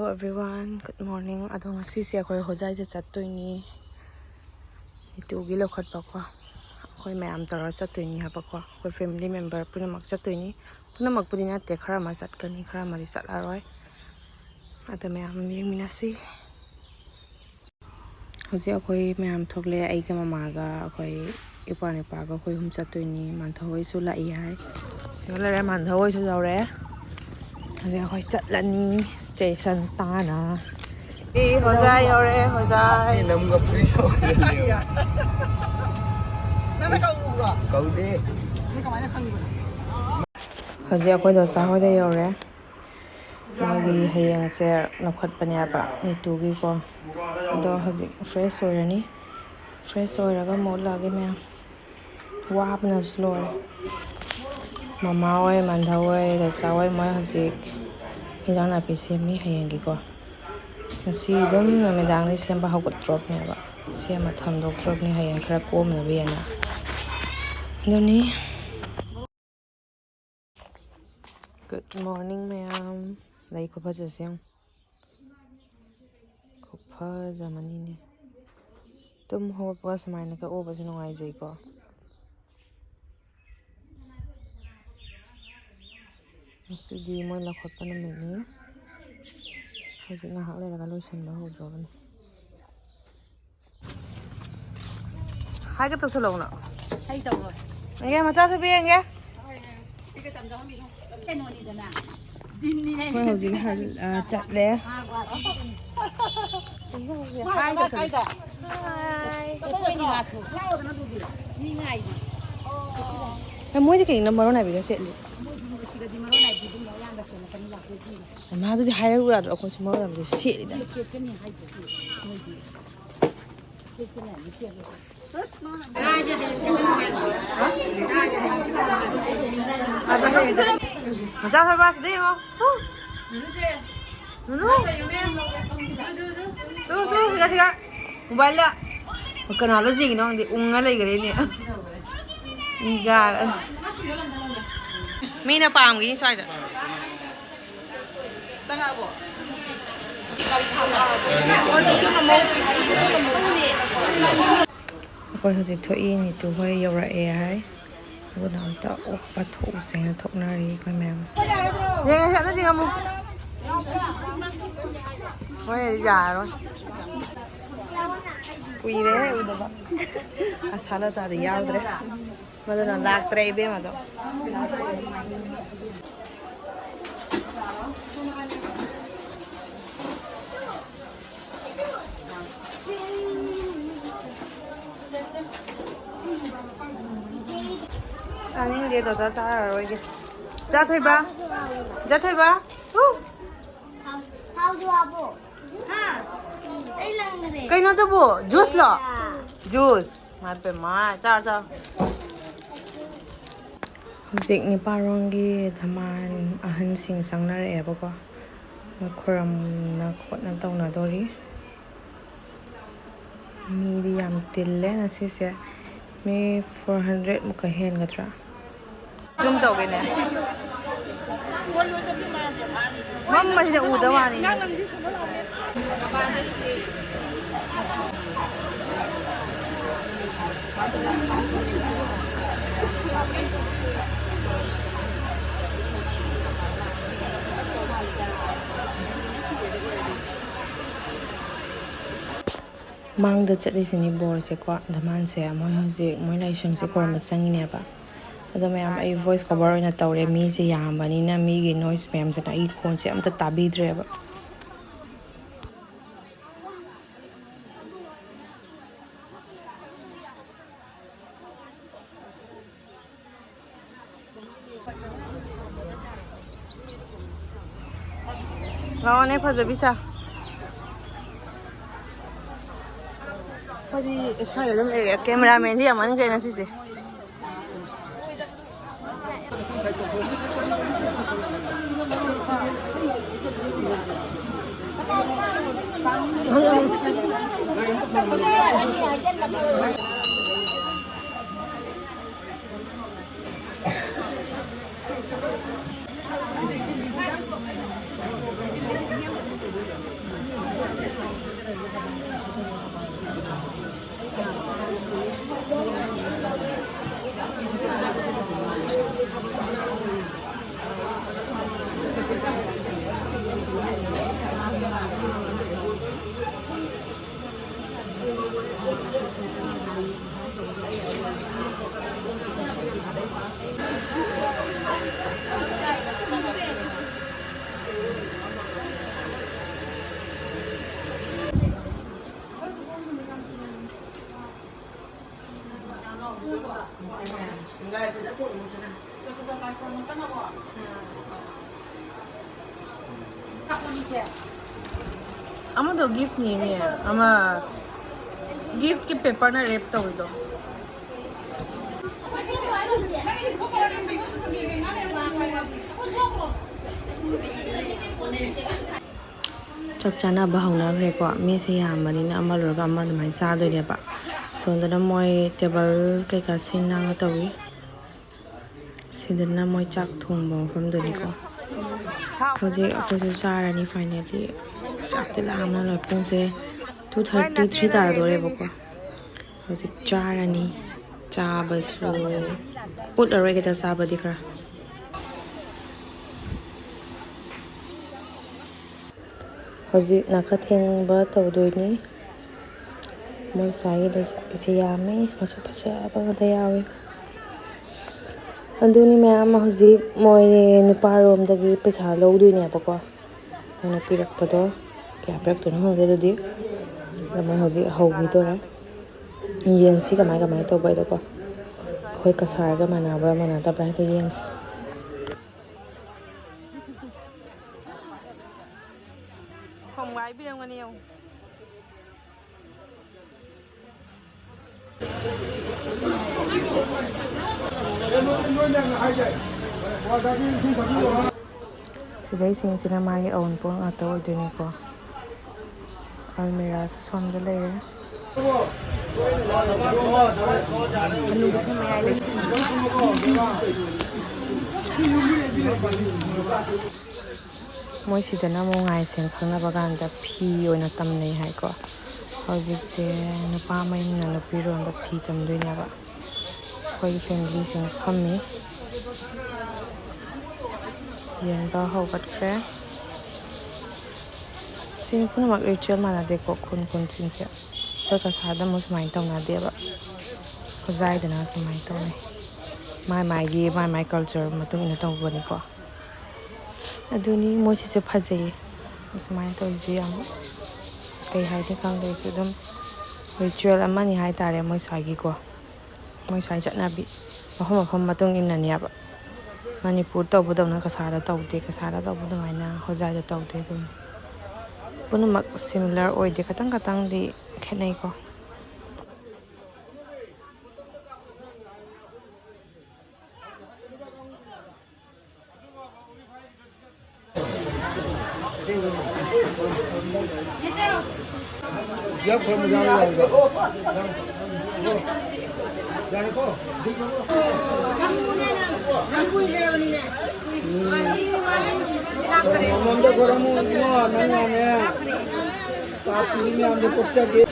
Hello everyone, good morning. Ado ngasi akoy Hojai je chattoini. Nitu gi loukhatpa ko. Akoy mayam tara chattoini haba ko. Akoy family member punamak chattoini. Punamak pudi na te khara ma chatkani, khara ma ri chatlaroi. Ado mayam yengminasi. Hoji akoy mayam thokle ai ga mama ga akoy ipa ne pa ga akoy hum chattoini. Manthawai su lai hai. Yolare manthawai su jaure. Ade akoy chatlani station tana. Hojai yore Hojai. Nam gặp free sao? Câu đi. Hojai akoy dosa hoide yore. Magi hayang se loukhatpa ne ba Nitu gi ko. Ado hoji fresh oirani. Fresh oiraga mo lage me. Wapna slow. Mama oi manthawai dosa oi moi hoji injang na pisemi hayang gi ko. Ngasi dum namidang ni semba hagot drop ne ba. Sema thamdok drop ni hayang khara kom na bena. Doni. Good morning ma'am. Lai ko phaja syang. Ko phaja mani ne. Tum ho pa samai na ka o ba sino ngai jai ko. Ngasi di mo loukhatpa na me ni. Hoji nga hak le la ka loisan ba ho dro ban. Hai cái tao sẽ lồng nè. Hay tao rồi. Nghe mà cha thấy biết nghe. Cái tầm đó bị không? Cái nồi này rồi nè. Din này. Thôi hầu gì chặt lẽ. Hai cái cái đó. Hai. Cái tôi đi mà xuống. Lao nó đi. Đi ngay. Cái muối cái nó mỡ này bị cái sẹn. Cái gì mà nó này thì cũng nói là sẽ là cái là cái gì. Mà tôi hay rồi đó con mỡ là bị sẹn đấy. Cái này hay cái gì. Cái này nó sẹn rồi. Mà sao thôi ba sẽ đi không? Nunu. Tuh, siga. Mobile ya. Kenal lo sih nong di unga lagi gini nih. Iga. Mina pam gini soalnya. Tengah bu. Akoy hoji thoi ni tu hoi yora e hai. Abu nam ta oppa tho sen thok na ri ko mem. Ye ga sa gì không? Hoi già rồi. Ui đấy, ui đó. Asala ta de yaudre. Madonna lag tre be mado. Anh đi đâu ra rồi kìa. Ra thôi ba. Ra thôi ba. Cái nó đâu bộ, juice lo. Juice. Mà phải mà, cha. Zik ni parongi thaman ahan sing sang na re ba ko. Na khoram na khot na tong na dori. Medium tille na si se. Me 400 muka hen gatra. Zoom tau cái này. Mama sih udah wani. Mang được chạy sini bor se ko daman se moi hoji moi laisang se ko ma sangi ne ba ado mayam ai voice cover na tawre mi se yam bani na mi gi noise mem se na I khon se amta tabi dre ba lawan ne phaja bisa Hadi isma dedim cameraman ji aman kena sisi. Ama do gift ni ni ama gift ki paper na wrap to do chak chana ba hongna re ko me se ya mani na ama lor ga ama mai cha do ne ba so da moi table kai ka sin na to wi sin da moi chak thong ba from do ni ko Hojai akojo charani finally chatle amna la pung se 2:30 3 tara dore bako hojai charani chaba su put a regata saba dikra hojai nakatheng ba tawdoi ni moi sai da piche yame masu pacha ba da yawe anduni mayam hojai moi nupa rom dagi paisa lodoi ne bako ana pirak pado kya pirak to no de di moi hojai haugi to ra yen si kamai to bai da ko khoi kasar ga mana ba mana ta bai to yen si không gái biết không anh yêu Sidai sina magi own po ang ato ito ni ko almira sa sonda lere ano gusto mayay moi sida na mo ngai sen khngnaba ganda phi oina tamnei hai ko hojik se nupa mai na nupi ron da phi tamdoi nya ba koi family sing phammi yen ba hobat kre sin kuna mak ritual mana de ko kun sin se ta ka sa da mo smai tong na de ba hojai da na smai tong ne mai culture matung ina tong bo ni ko aduni mo si se phajai smai to ji am kai hai ni kang de su dum ritual amani hai tare mo sai gi ko mo sai chatna bi mahom matung ina ni ba Manipur tau budam na kasara tau budam ai na hojai da tau de dum punumak similar oi de katang di khenai ko Ya por me jalan lagi. Jangan ko. Manda koramu no nangane. Tapi ini ande pocca ge.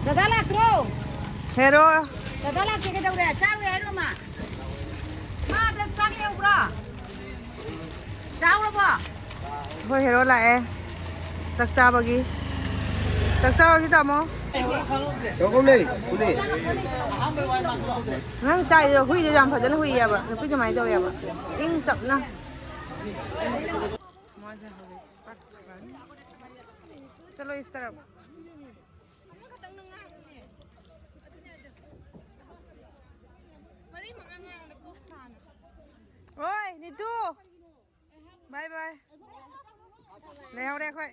Dada lakro. hero Dada lak ke daure charu hero ma. Ma da chang eu bra. Charu ba. hoi hero la e taksa bagi tamo Jokom le, uli. nang chai yo hui de jam phajana hui ya ba nupi jamai do ya ba ing tap na चलो इस तरफ ओए Neetu bye bye ले आओ रे खोय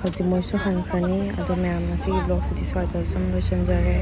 हजि मोइसु हनफ्रानी अदो ma'am नसी ब्लॉग सिटी स्वाइदा सम लोचन जरे